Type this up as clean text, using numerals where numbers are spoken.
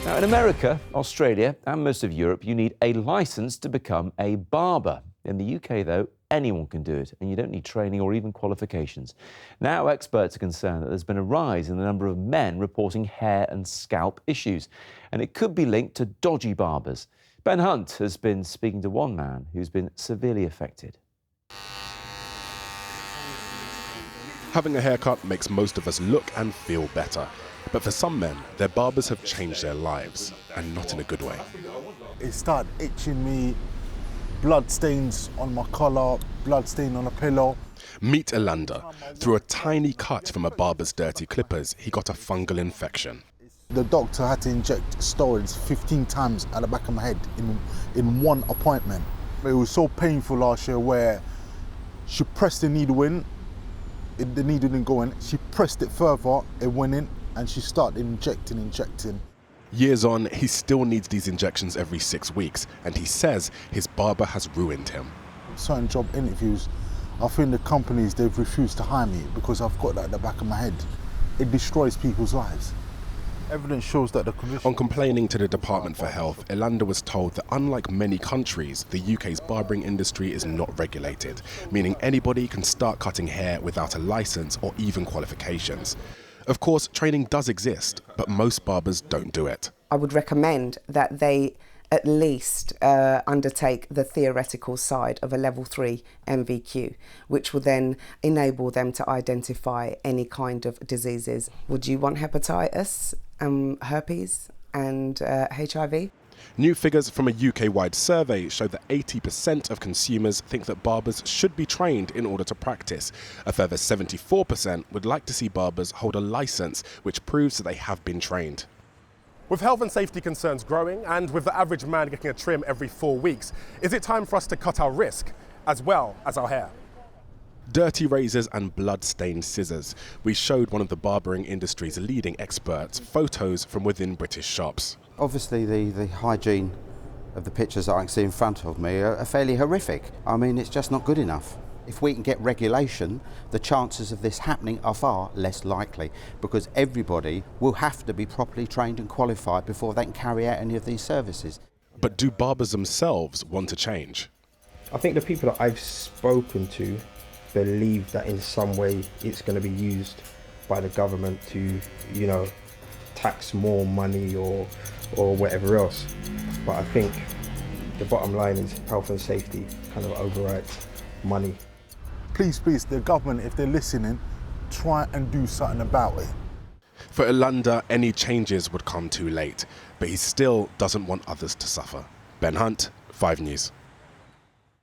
Now, in America, Australia and most of Europe, you need a licence to become a barber. In the UK, though, anyone can do it, and you don't need training or even qualifications. Now, experts are concerned that there's been a rise in the number of men reporting hair and scalp issues, and it could be linked to dodgy barbers. Ben Hunte has been speaking to one man who's been severely affected. Having a haircut makes most of us look and feel better. But for some men, their barbers have changed their lives, and not in a good way. It started itching me, blood stains on my collar, blood stain on a pillow. Meet Elanda. Through a tiny cut from a barber's dirty clippers, he got a fungal infection. The doctor had to inject steroids 15 times at the back of my head in one appointment. It was so painful last year where she pressed the needle in, the needle didn't go in, she pressed it further, it went in, and she started injecting. Years on, he still needs these injections every 6 weeks, and he says his barber has ruined him. Certain job interviews, I think the companies, they've refused to hire me because I've got that at the back of my head. It destroys people's lives. Evidence shows that the condition... On complaining to the Department for Health, Elanda was told that unlike many countries, the UK's barbering industry is not regulated, meaning anybody can start cutting hair without a licence or even qualifications. Of course, training does exist, but most barbers don't do it. I would recommend that they at least undertake the theoretical side of a level 3 MVQ, which will then enable them to identify any kind of diseases. Would you want hepatitis, herpes and HIV? New figures from a UK-wide survey show that 80% of consumers think that barbers should be trained in order to practice. A further 74% would like to see barbers hold a licence, which proves that they have been trained. With health and safety concerns growing, and with the average man getting a trim every 4 weeks, is it time for us to cut our risk as well as our hair? Dirty razors and blood-stained scissors. We showed one of the barbering industry's leading experts photos from within British shops. Obviously the hygiene of the pictures that I can see in front of me are fairly horrific. I mean, it's just not good enough. If we can get regulation, the chances of this happening are far less likely, because everybody will have to be properly trained and qualified before they can carry out any of these services. But do barbers themselves want to change? I think the people that I've spoken to believe that in some way it's going to be used by the government to, you know, tax more money or whatever else. But I think the bottom line is health and safety kind of overrides money. Please, the government, if they're listening, try and do something about it. For Elanda, any changes would come too late, but he still doesn't want others to suffer. Ben Hunte, 5 News.